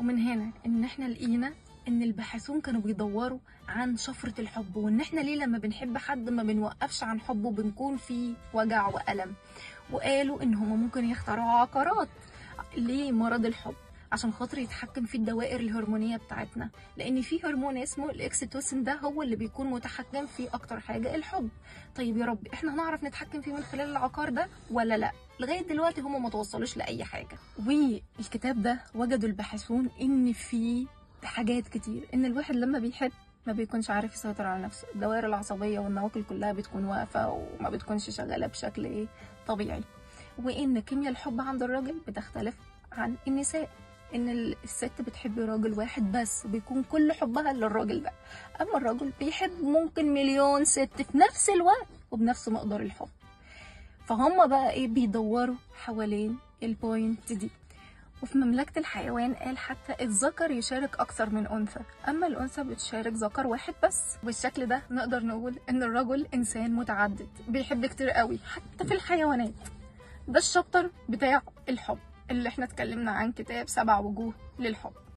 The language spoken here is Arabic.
ومن هنا ان احنا لقينا ان الباحثون كانوا بيدوروا عن شفرة الحب، وان احنا ليه لما بنحب حد ما بنوقفش عن حبه، بنكون في وجع وألم. وقالوا ان هما ممكن يخترعوا عقارات لمرض الحب عشان خاطر يتحكم في الدوائر الهرمونية بتاعتنا، لان في هرمون اسمه الاكسيتوسين ده هو اللي بيكون متحكم في اكتر حاجة الحب. طيب يا رب احنا هنعرف نتحكم فيه من خلال العقار ده ولا لا؟ لغاية دلوقتي هم ما توصلوش لأي حاجة. والكتاب ده وجدوا الباحثون ان في حاجات كتير، ان الواحد لما بيحب ما بيكونش عارف يسيطر على نفسه، الدوائر العصبية والنواقل كلها بتكون واقفة وما بتكونش شغالة بشكل طبيعي، وان كيمياء الحب عند الراجل بتختلف عن النساء، ان الست بتحب راجل واحد بس بيكون كل حبها للراجل ده، اما الراجل بيحب ممكن مليون ست في نفس الوقت وبنفس مقدار الحب. فهم بقى ايه بيدوروا حوالين البوينت دي. وفي مملكة الحيوان قال حتى الذكر يشارك أكثر من أنثى، أما الأنثى بتشارك ذكر واحد بس. بالشكل ده نقدر نقول إن الرجل إنسان متعدد بيحب كتير قوي حتى في الحيوانات. ده الشابتر بتاع الحب اللي احنا اتكلمنا عن كتاب 7 وجوه للحب.